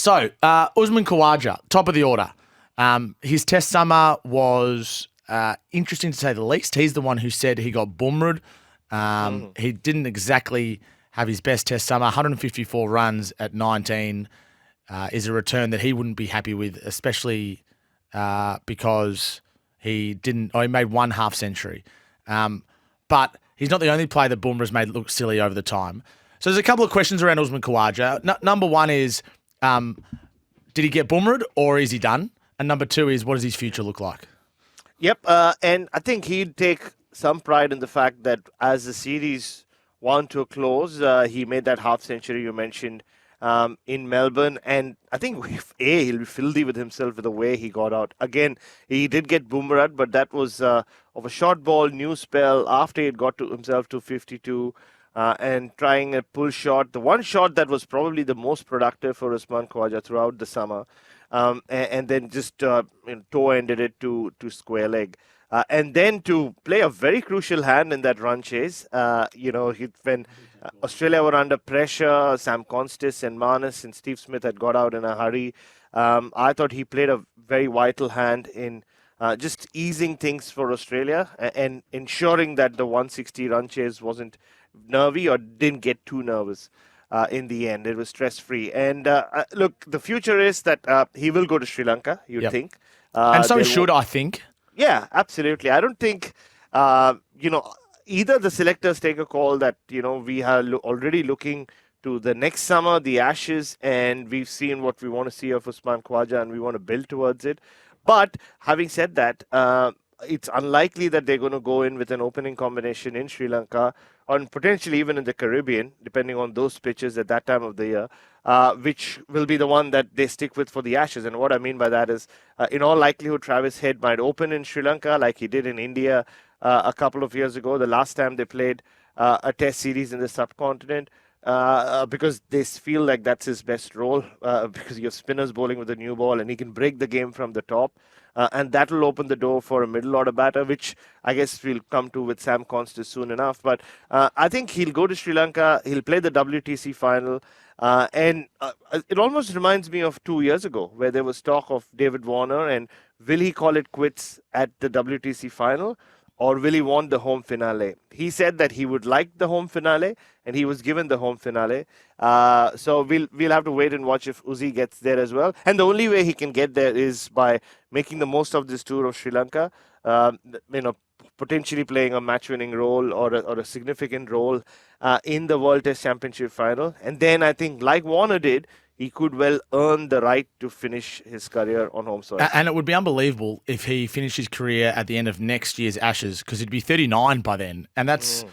So, Usman Khawaja, top of the order. His test summer was interesting to say the least. He's the one who said he got boomer'd. He didn't exactly have his best test summer. 154 runs at 19 is a return that he wouldn't be happy with, especially because he made one half century. But he's not the only player that Bumrah's made look silly over the time. So there's a couple of questions around Usman Khawaja. Number one is, did he get boomer'd or is he done? And number two is, what does his future look like? Yep, and I think he'd take some pride in the fact that as the series wound to a close, he made that half century you mentioned in Melbourne. And I think, he'll be filthy with himself with the way he got out. Again, he did get boomeranged, but that was of a short ball new spell after he got to himself to 52 and trying a pull shot. The one shot that was probably the most productive for Usman Khawaja throughout the summer. And then just toe-ended it to square leg. And then to play a very crucial hand in that run chase, when Australia were under pressure, Sam Konstas and Marnus and Steve Smith had got out in a hurry. I thought he played a very vital hand in just easing things for Australia and ensuring that the 160 run chase wasn't nervy or didn't get too nervous. In the end, it was stress-free. And look, the future is that he will go to Sri Lanka, you'd think. And so should, I think. Yeah, absolutely. I don't think, either the selectors take a call that, we are already looking to the next summer, the Ashes, and we've seen what we want to see of Usman Khawaja and we want to build towards it. But having said that, it's unlikely that they're going to go in with an opening combination in Sri Lanka or potentially even in the Caribbean, depending on those pitches at that time of the year, which will be the one that they stick with for the Ashes. And what I mean by that is, in all likelihood, Travis Head might open in Sri Lanka like he did in India a couple of years ago, the last time they played a test series in the subcontinent. Because they feel like that's his best role because you have spinners bowling with a new ball and he can break the game from the top. And that will open the door for a middle order batter, which I guess we'll come to with Sam Konstas soon enough. But I think he'll go to Sri Lanka. He'll play the WTC final. And it almost reminds me of 2 years ago where there was talk of David Warner and will he call it quits at the WTC final? Or will he want the home finale? He said that he would like the home finale, and he was given the home finale. So we'll have to wait and watch if Uzi gets there as well. And the only way he can get there is by making the most of this tour of Sri Lanka. Potentially playing a match-winning role or a significant role in the World Test Championship final. And then I think, like Warner did, he could well earn the right to finish his career on home soil. And it would be unbelievable if he finished his career at the end of next year's Ashes, because he'd be 39 by then. And that's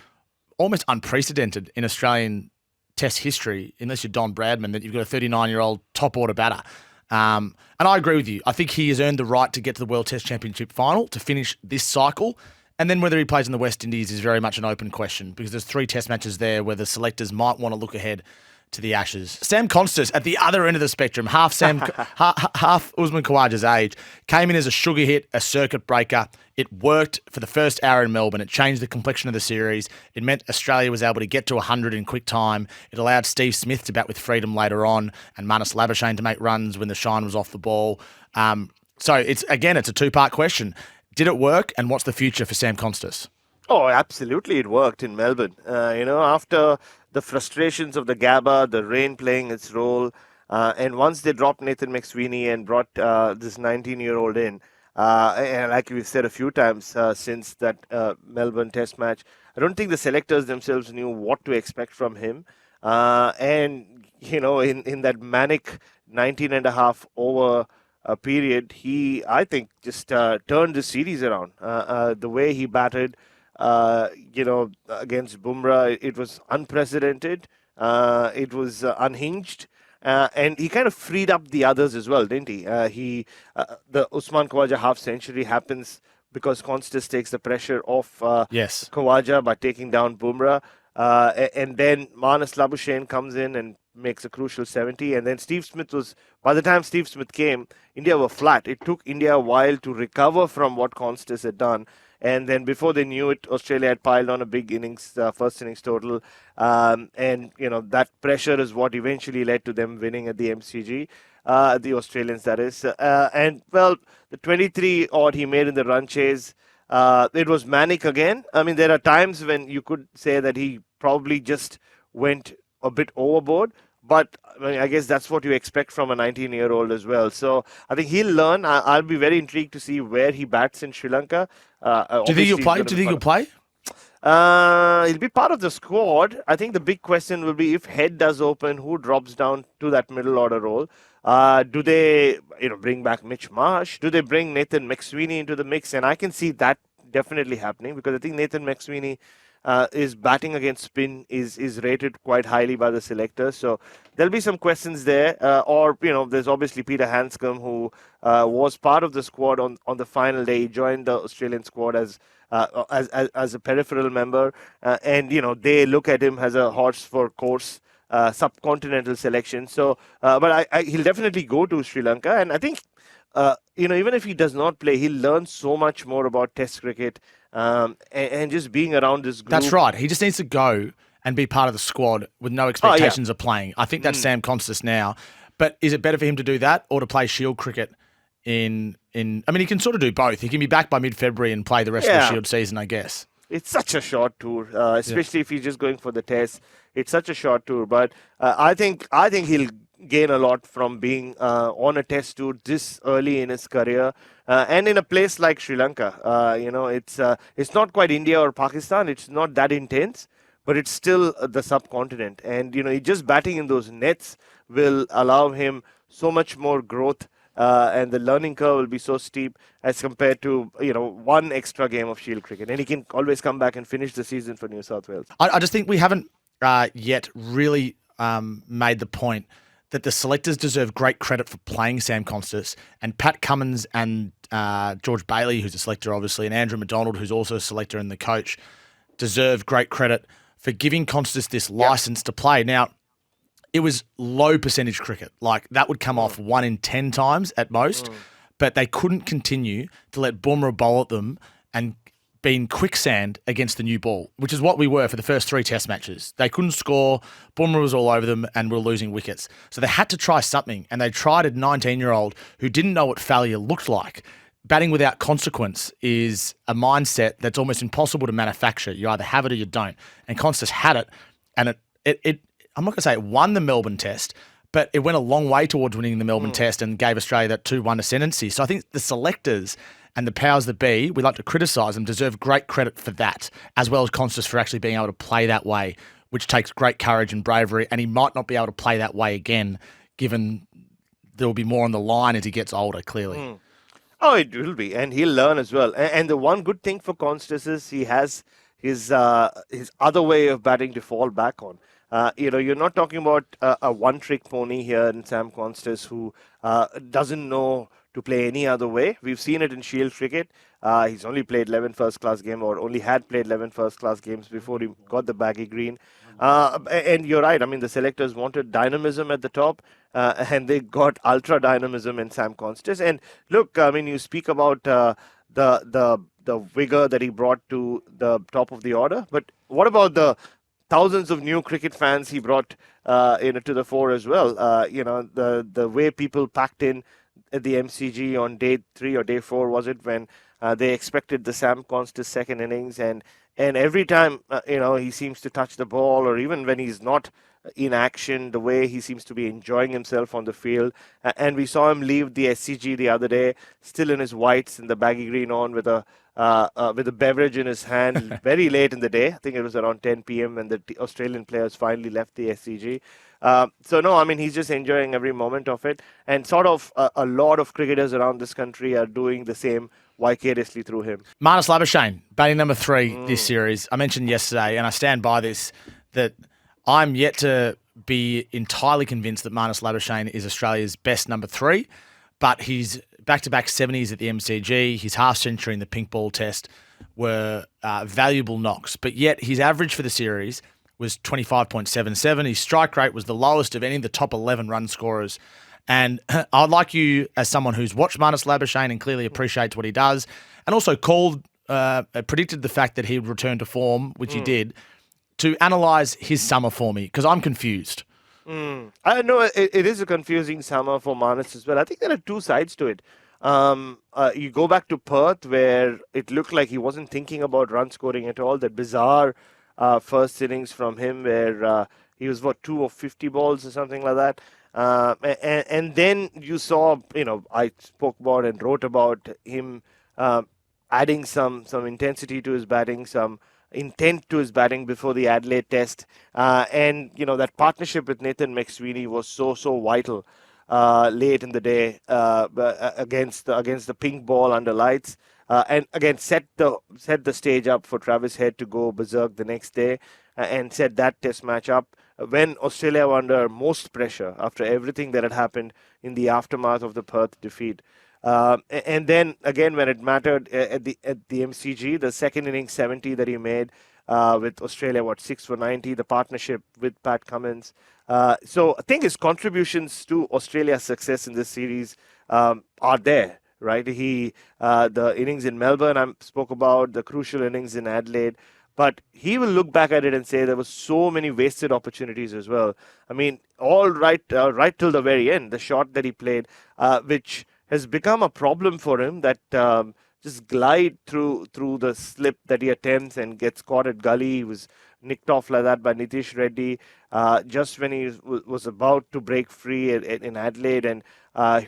almost unprecedented in Australian Test history, unless you're Don Bradman, that you've got a 39-year-old top-order batter. And I agree with you. I think he has earned the right to get to the World Test Championship final, to finish this cycle. And then whether he plays in the West Indies is very much an open question, because there's 3 Test matches there where the selectors might want to look ahead to the Ashes. Sam Konstas at the other end of the spectrum, half Usman Khawaja's age, came in as a sugar hit, a circuit breaker. It worked for the first hour in Melbourne. It changed the complexion of the series. It meant Australia was able to get to 100 in quick time. It allowed Steve Smith to bat with freedom later on and Marnus Labuschagne to make runs when the shine was off the ball. So it's a two-part question. Did it work, and what's the future for Sam Konstas? Oh, absolutely, it worked in Melbourne. After the frustrations of the Gabba, the rain playing its role, and once they dropped Nathan McSweeney and brought this 19-year-old in, and like we've said a few times since that Melbourne Test match, I don't think the selectors themselves knew what to expect from him. In that manic 19.5 over period, he, I think, just turned the series around. The way he batted, against Bumrah, it was unprecedented. It was unhinged. And he kind of freed up the others as well, didn't he? The Usman Khawaja half century happens because Konstas takes the pressure off Khawaja by taking down Bumrah. And then Marnus Labuschagne comes in and makes a crucial 70. And then by the time Steve Smith came, India were flat. It took India a while to recover from what Konstas had done. And then before they knew it, Australia had piled on a big first innings total. That pressure is what eventually led to them winning at the MCG. the Australians, that is. And, well, the 23 odd he made in the run chase, it was manic again. I mean, there are times when you could say that he probably just went a bit overboard. But I mean, I guess that's what you expect from a 19-year-old as well. So I think he'll learn. I'll be very intrigued to see where he bats in Sri Lanka. Do you think he'll play? Do you think he'll play? He'll be part of the squad. I think the big question will be if Head does open, who drops down to that middle order role? Do they, bring back Mitch Marsh? Do they bring Nathan McSweeney into the mix? And I can see that definitely happening because I think Nathan McSweeney is batting against spin is rated quite highly by the selectors. So there'll be some questions there. There's obviously Peter Hanscom, who was part of the squad on the final day. He joined the Australian squad as a peripheral member, and they look at him as a horse for course subcontinental selection. So, but he'll definitely go to Sri Lanka, and I think even if he does not play, he'll learn so much more about Test cricket and just being around this group. That's right. He just needs to go and be part of the squad with no expectations of playing. I think that's Sam Konstas now. But is it better for him to do that or to play Shield cricket I mean, he can sort of do both. He can be back by mid-February and play the rest of the Shield season, I guess. It's such a short tour, especially if he's just going for the Test. It's such a short tour, but I think he'll gain a lot from being on a Test tour this early in his career, and in a place like Sri Lanka. It's not quite India or Pakistan. It's not that intense, but it's still the subcontinent. And just batting in those nets will allow him so much more growth. And the learning curve will be so steep as compared to, one extra game of Shield cricket. And he can always come back and finish the season for New South Wales. I just think we haven't yet really made the point that the selectors deserve great credit for playing Sam Konstas, and Pat Cummins and George Bailey, who's a selector, obviously, and Andrew McDonald, who's also a selector and the coach, deserve great credit for giving Konstas this license to play. Now, it was low percentage cricket. Like, that would come off 1 in 10 times at most, but they couldn't continue to let Bumrah bowl at them and be in quicksand against the new ball, which is what we were for the first 3 Test matches. They couldn't score, Bumrah was all over them, and were losing wickets. So they had to try something, and they tried a 19-year-old who didn't know what failure looked like. Batting without consequence is a mindset that's almost impossible to manufacture. You either have it or you don't. And Konstas had it, and it I'm not going to say it won the Melbourne Test, but it went a long way towards winning the Melbourne Test and gave Australia that 2-1 ascendancy. So I think the selectors and the powers that be, we like to criticise them, deserve great credit for that, as well as Konstas for actually being able to play that way, which takes great courage and bravery, and he might not be able to play that way again, given there will be more on the line as he gets older, clearly. Oh, it will be, and he'll learn as well. And the one good thing for Konstas is he has his other way of batting to fall back on. You're not talking about a one-trick pony here in Sam Konstas who doesn't know to play any other way. We've seen it in Shield cricket. He's only played 11 first-class games, or only had played 11 first-class games before he got the baggy green. And you're right. I mean, the selectors wanted dynamism at the top, and they got ultra dynamism in Sam Konstas. And look, I mean, you speak about the vigor that he brought to the top of the order, but what about the thousands of new cricket fans he brought to the fore as well? The way people packed in at the MCG on day 3 or day 4, was it, when they expected the Sam Konstas second innings, and every time he seems to touch the ball, or even when he's not in action, the way he seems to be enjoying himself on the field. And we saw him leave the SCG the other day, still in his whites and the baggy green on, with a beverage in his hand, very late in the day. I think it was around 10 p.m. when the Australian players finally left the SCG. He's just enjoying every moment of it. And sort of a lot of cricketers around this country are doing the same vicariously through him. Marnus Labuschagne, batting number 3 this series. I mentioned yesterday, and I stand by this, that I'm yet to be entirely convinced that Marnus Labuschagne is Australia's best number 3, but his back-to-back 70s at the MCG, his half-century in the pink ball test were valuable knocks. But yet his average for the series was 25.77. His strike rate was the lowest of any of the top 11 run scorers. And I'd like you, as someone who's watched Marnus Labuschagne and clearly appreciates what he does, and also predicted the fact that he would return to form, which he did, to analyse his summer for me, because I'm confused. I know it is a confusing summer for Marnus as well. I think there are two sides to it. You go back to Perth, where it looked like he wasn't thinking about run scoring at all. That bizarre first innings from him, where he was 2 of 50 balls or something like that. And then you saw, I spoke about and wrote about him adding some intensity to his batting, some intent to his batting before the Adelaide Test, and that partnership with Nathan McSweeney was so vital late in the day against the pink ball under lights, and again set the stage up for Travis Head to go berserk the next day, and set that Test match up when Australia were under most pressure after everything that had happened in the aftermath of the Perth defeat. And then again, when it mattered at the MCG, the second innings 70 that he made with Australia, 6 for 90, the partnership with Pat Cummins. So I think his contributions to Australia's success in this series are there, right? The innings in Melbourne I spoke about, the crucial innings in Adelaide. But he will look back at it and say there were so many wasted opportunities as well. I mean, all right till the very end, the shot that he played, which has become a problem for him, that just glide through the slip that he attempts and gets caught at gully. He was nicked off like that by Nitish Reddy just when he was about to break free in Adelaide, and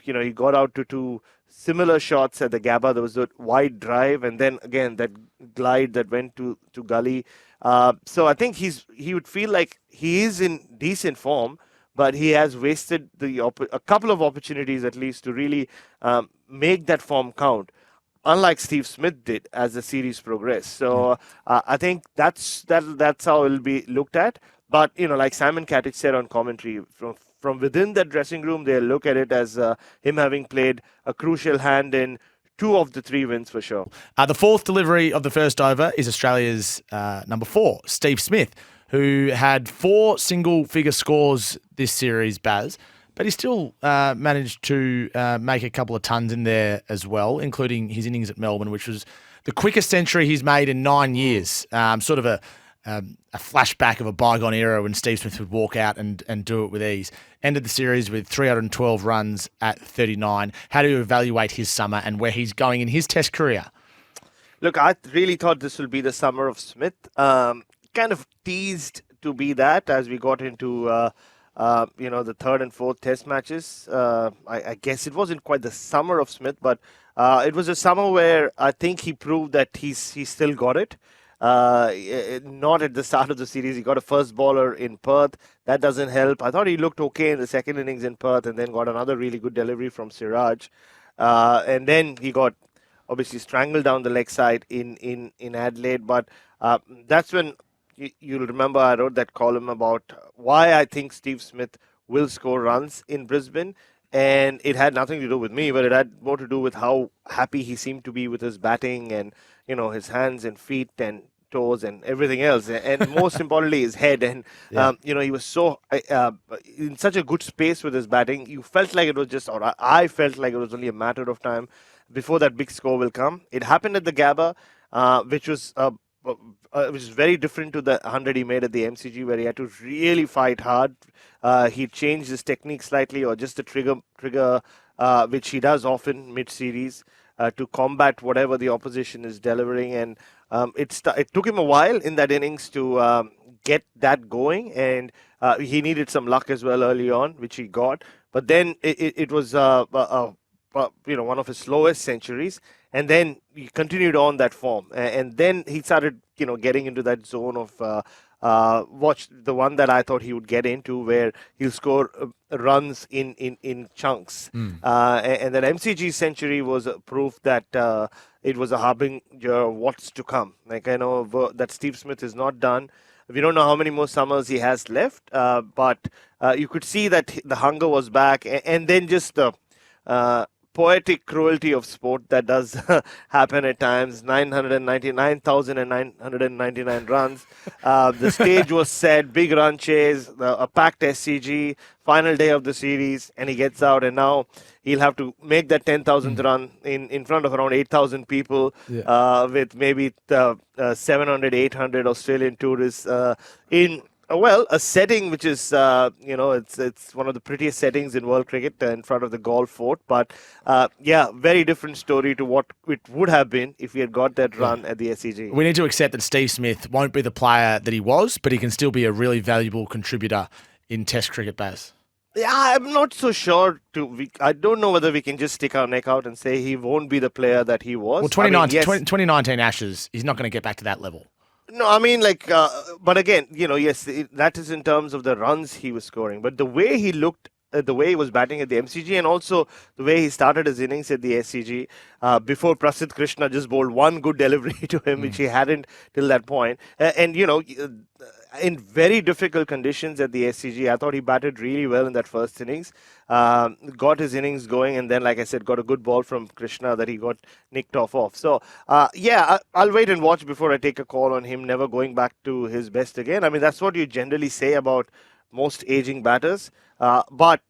he got out to two similar shots at the Gabba. There was a wide drive, and then again that glide that went to gully. So I think he would feel like he is in decent form, but he has wasted a couple of opportunities at least to really make that form count, unlike Steve Smith did as the series progressed. So I think that's how it will be looked at. But like Simon Katich said on commentary, from within that dressing room, they'll look at it as him having played a crucial hand in 2 of the 3 wins for sure. The fourth delivery of the first over is Australia's number 4, Steve Smith, who had 4 single-figure scores this series, Baz, but he still managed to make a couple of tons in there as well, including his innings at Melbourne, which was the quickest century he's made in 9 years. Sort of a flashback of a bygone era when Steve Smith would walk out and do it with ease. Ended the series with 312 runs at 39. How do you evaluate his summer and where he's going in his Test career? Look, I really thought this will be the summer of Smith. Kind of teased to be that as we got into the third and fourth Test matches. I guess it wasn't quite the summer of Smith, but it was a summer where I think he proved that he's still got it. Not at the start of the series. He got a first baller in Perth. That doesn't help. I thought he looked okay in the second innings in Perth, and then got another really good delivery from Siraj. And then he got obviously strangled down the leg side in Adelaide. But that's when you'll remember I wrote that column about why I think Steve Smith will score runs in Brisbane. And it had nothing to do with me, but it had more to do with how happy he seemed to be with his batting and, his hands and feet and toes and everything else. And most importantly, his head. And, he was so in such a good space with his batting. You felt like it was I felt like it was only a matter of time before that big score will come. It happened at the Gabba, which was very different to the 100 he made at the MCG, where he had to really fight hard. He changed his technique slightly, or just the trigger, which he does often mid-series, to combat whatever the opposition is delivering. And it took him a while in that innings to get that going, and he needed some luck as well early on, which he got. But then it was one of his slowest centuries, and then he continued on that form, and then he started getting into that zone of watch the one that I thought he would get into, where he'll score runs in chunks. And that MCG century was a proof that it was a harbinger of what's to come. Like, I know that Steve Smith is not done. We don't know how many more summers he has left, but you could see that the hunger was back, and then just the poetic cruelty of sport that does happen at times. 999,999 runs. The stage was set, big run chase, a packed SCG, final day of the series, and he gets out, and now he'll have to make that 10,000th run in front of around 8,000 people, with maybe 700, 800 Australian tourists in Well, a setting which is, it's one of the prettiest settings in world cricket in front of the golf fort. But yeah, very different story to what it would have been if he had got that run at the SEG. We need to accept that Steve Smith won't be the player that he was, but he can still be a really valuable contributor in Test cricket, Baz. Yeah, I'm not so sure. I don't know whether we can just stick our neck out and say he won't be the player that he was. Well, 2019 Ashes, he's not going to get back to that level. No, I mean, but again, yes, that is in terms of the runs he was scoring. But the way he looked, the way he was batting at the MCG, and also the way he started his innings at the SCG, before Prasidh Krishna just bowled one good delivery to him, which he hadn't till that point. In very difficult conditions at the SCG, I thought he batted really well in that first innings. Got his innings going, and then, like I said, got a good ball from Krishna that he got nicked off. So, I'll wait and watch before I take a call on him never going back to his best again. I mean, that's what you generally say about most aging batters. But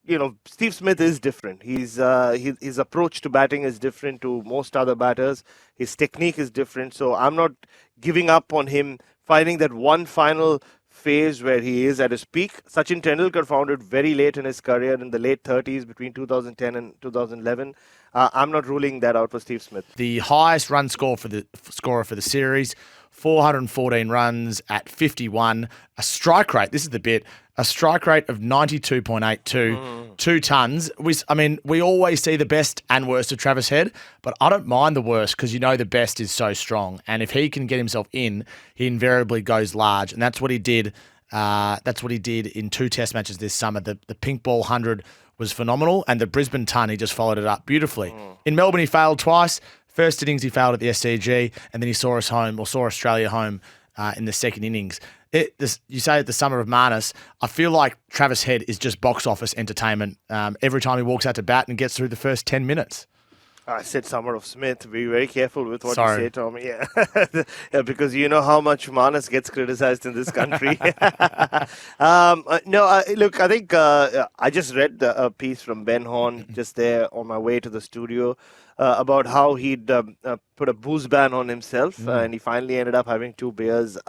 Steve Smith is different. His approach to batting is different to most other batters. His technique is different. So I'm not giving up on him finding that one final phase where he is at his peak. Sachin Tendulkar found it very late in his career, in the late 30s, between 2010 and 2011. I'm not ruling that out for Steve Smith. The highest run scorer for the series, 414 runs at 51. A strike rate, this is the bit, a strike rate of 92.82, 2 tons. We always see the best and worst of Travis Head, but I don't mind the worst because the best is so strong. And if he can get himself in, he invariably goes large. And that's what he did. That's what he did in 2 test matches this summer. The pink ball 100 was phenomenal, and the Brisbane ton, he just followed it up beautifully. In Melbourne, he failed twice. First innings, he failed at the SCG, and then he saw Australia home in the second innings. You say at the summer of Marnus, I feel like Travis Head is just box office entertainment every time he walks out to bat and gets through the first 10 minutes. I said summer of Smith. Be very careful with what Sorry. you say, Tommy. Yeah. Because you know how much Marnus gets criticized in this country. Look, I think I just read a piece from Ben Horn just there on my way to the studio about how he'd put a booze ban on himself, and he finally ended up having 2 beers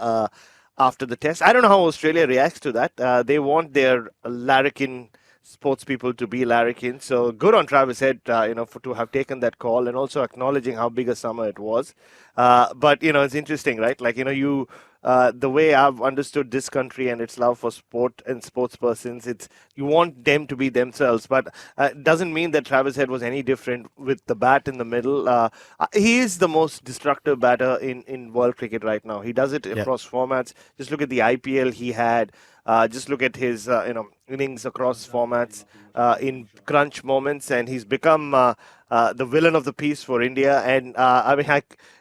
after the test. I don't know how Australia reacts to that. They want their larrikin sports people to be larrikin. So good on Travis Head, to have taken that call and also acknowledging how big a summer it was. But it's interesting, right? The way I've understood this country and its love for sport and sports persons, you want them to be themselves. But it doesn't mean that Travis Head was any different with the bat in the middle. He is the most destructive batter in world cricket right now. He does it across formats. Just look at the IPL he had. Just look at his innings across formats in crunch moments, and he's become the villain of the piece for India. And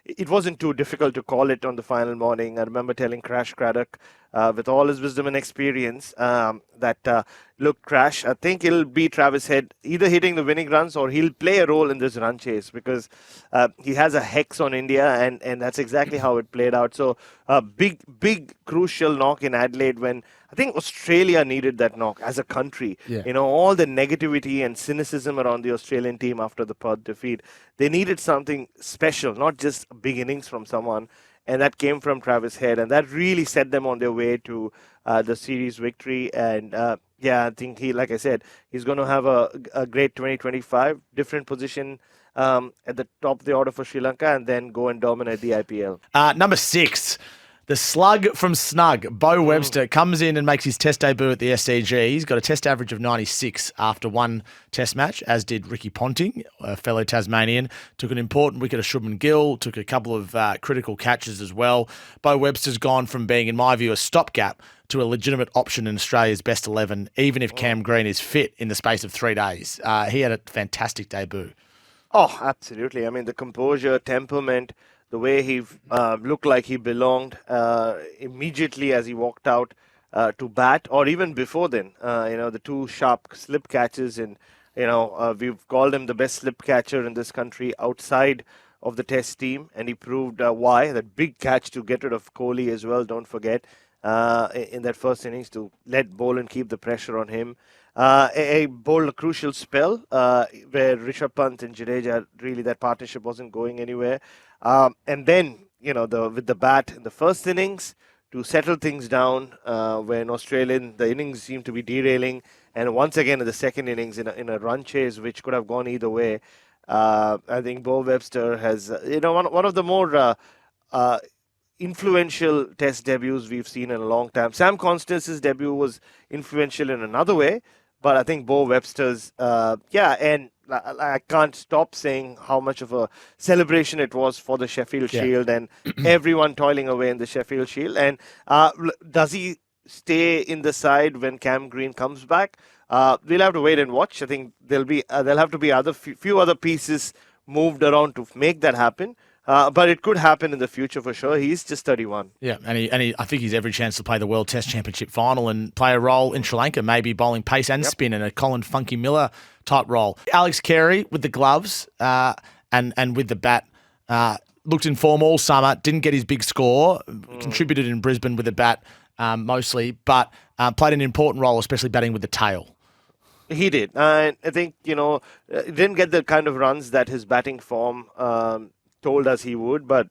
it wasn't too difficult to call it on the final morning. I remember telling Crash Craddock, with all his wisdom and experience, that look, Crash, I think it'll be Travis Head either hitting the winning runs or he'll play a role in this run chase because he has a hex on India, and that's exactly how it played out. So big crucial knock in Adelaide when I think Australia needed that knock as a country. Yeah. All the negativity and cynicism around the Australian team after the Perth defeat, they needed something special, not just big innings from someone. And that came from Travis Head, and that really set them on their way to the series victory. And I think like I said, he's going to have a great 2025, different position at the top of the order for Sri Lanka, and then go and dominate the IPL. Number 6. The slug from Snug, Beau Webster, comes in and makes his test debut at the SCG. He's got a test average of 96 after 1 test match, as did Ricky Ponting, a fellow Tasmanian. Took an important wicket of Shubman Gill, took a couple of critical catches as well. Beau Webster's gone from being, in my view, a stopgap to a legitimate option in Australia's best 11, even if Cam Green is fit in the space of 3 days. He had a fantastic debut. Oh, absolutely. I mean, the composure, temperament, the way he looked like he belonged immediately as he walked out to bat, or even before then. The 2 sharp slip catches, and we've called him the best slip catcher in this country outside of the Test team, and he proved why. That big catch to get rid of Kohli as well, don't forget, in that first innings to let Boland keep the pressure on him. He bowled a crucial spell where Rishabh Pant and Jadeja, really that partnership wasn't going anywhere. And then, with the bat in the first innings to settle things down when the innings seemed to be derailing. And once again in the second innings, in a run chase which could have gone either way, I think Beau Webster has, one of the more influential Test debuts we've seen in a long time. Sam Konstas' debut was influential in another way, but I think Beau Webster's, and I can't stop saying how much of a celebration it was for the Sheffield Shield and everyone toiling away in the Sheffield Shield. And does he stay in the side when Cam Green comes back? We'll have to wait and watch. I think there'll have to be few other pieces moved around to make that happen. But it could happen in the future for sure. He's just 31. Yeah, and I think he's every chance to play the World Test Championship final and play a role in Sri Lanka, maybe bowling pace and spin in a Colin Funky Miller type role. Alex Carey with the gloves and with the bat looked in form all summer, didn't get his big score, contributed in Brisbane with the bat mostly, but played an important role, especially batting with the tail. He did. I think, didn't get the kind of runs that his batting form told us he would, but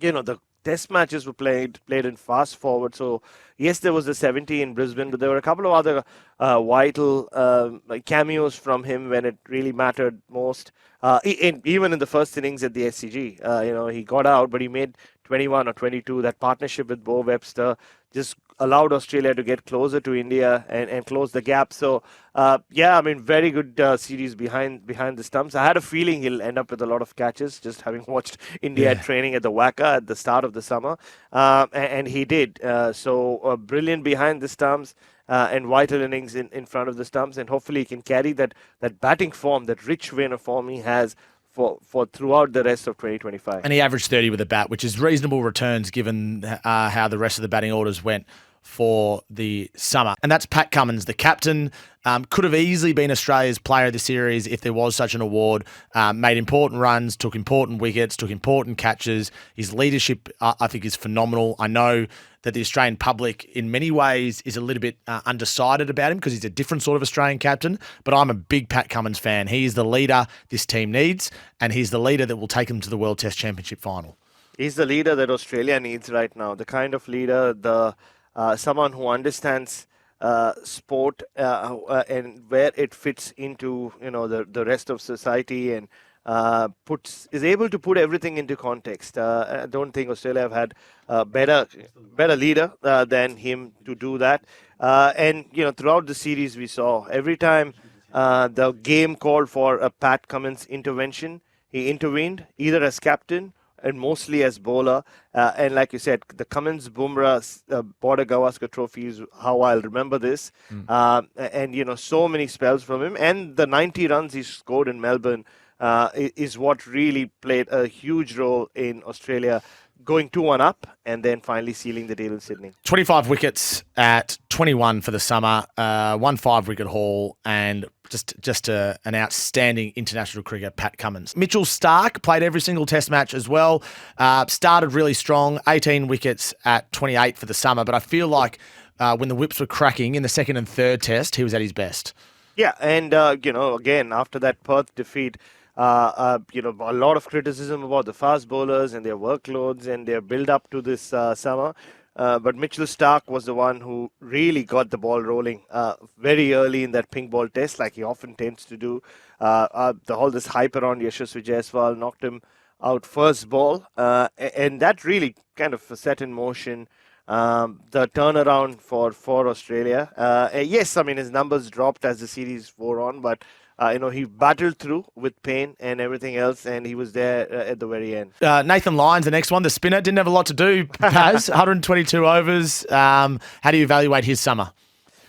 the test matches were played in fast forward. So yes, there was the 70 in Brisbane, but there were a couple of other vital cameos from him when it really mattered most. Even in the first innings at the SCG, he got out, but he made 21 or 22. That partnership with Beau Webster just allowed Australia to get closer to India and close the gap. So, very good series behind the stumps. I had a feeling he'll end up with a lot of catches, just having watched India training at the WACA at the start of the summer. And he did. So, brilliant behind the stumps and vital innings in front of the stumps. And hopefully he can carry that batting form, that rich vein of form he has for throughout the rest of 2025. And he averaged 30 with a bat, which is reasonable returns given how the rest of the batting orders went for the summer. And that's Pat Cummins, the captain. Could have easily been Australia's player of the series if there was such an award. Made important runs, took important wickets, took important catches. His leadership, I think, is phenomenal. I know that the Australian public, in many ways, is a little bit undecided about him because he's a different sort of Australian captain. But I'm a big Pat Cummins fan. He is the leader this team needs, and he's the leader that will take them to the World Test Championship final. He's the leader that Australia needs right now. The kind of leader, someone who understands sport and where it fits into the rest of society and is able to put everything into context. I don't think Australia have had a better leader than him to do that. And throughout the series we saw every time the game called for a Pat Cummins intervention, he intervened either as captain and mostly as bowler. And like you said, the Cummins Bumrah Border-Gavaskar trophy is how I'll remember this. And so many spells from him. And the 90 runs he scored in Melbourne is what really played a huge role in Australia going 2-1 up and then finally sealing the deal in Sydney. 25 wickets at 21 for the summer, 1 5-wicket haul, and just an outstanding international cricketer, Pat Cummins. Mitchell Starc played every single test match as well. Started really strong, 18 wickets at 28 for the summer, but I feel like when the whips were cracking in the second and third test, he was at his best. Yeah, and, again, after that Perth defeat, a lot of criticism about the fast bowlers and their workloads and their build-up to this summer. But Mitchell Starc was the one who really got the ball rolling very early in that pink ball test, like he often tends to do. This hype around Yashasvi Jaiswal knocked him out first ball, and that really kind of set in motion the turnaround for Australia. Yes, I mean his numbers dropped as the series wore on, but he battled through with pain and everything else, and he was there at the very end. Nathan Lyon's the next one, the spinner. Didn't have a lot to do, Paz. 122 overs. How do you evaluate his summer?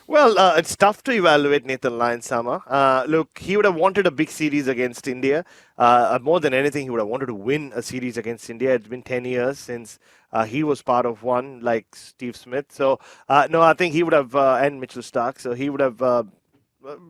Well, it's tough to evaluate Nathan Lyon's summer. Look, he would have wanted a big series against India. More than anything, he would have wanted to win a series against India. It's been 10 years since he was part of one, like Steve Smith. So, no, I think he would have, and Mitchell Starc, so he would have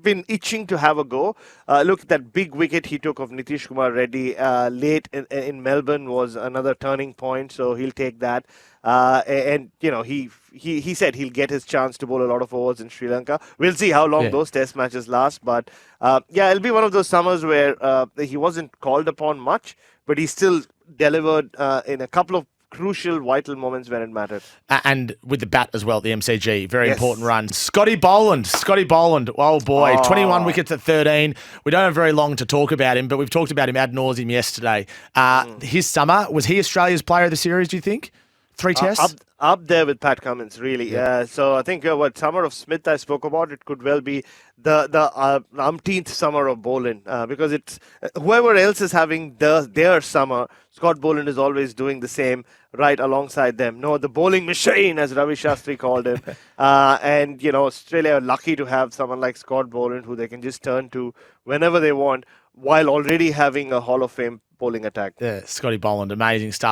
been itching to have a go. Look, that big wicket he took of Nitish Kumar Reddy late in Melbourne was another turning point, so he'll take that. And he said he'll get his chance to bowl a lot of overs in Sri Lanka. We'll see how long those test matches last, but it'll be one of those summers where he wasn't called upon much, but he still delivered in a couple of crucial, vital moments when it mattered. And with the bat as well, the MCG, very Yes. important run. Scotty Boland, oh boy, 21 wickets at 13. We don't have very long to talk about him, but we've talked about him ad nauseum yesterday. His summer, was he Australia's player of the series, do you think? 3 tests? Up there with Pat Cummins, really. Yeah. So I think what summer of Smith I spoke about, it could well be the umpteenth summer of Boland, because it's whoever else is having their summer, Scott Boland is always doing the same right alongside them. No, the bowling machine, as Ravi Shastri called him. And, Australia are lucky to have someone like Scott Boland who they can just turn to whenever they want, while already having a Hall of Fame bowling attack. Yeah, Scotty Boland, amazing stuff.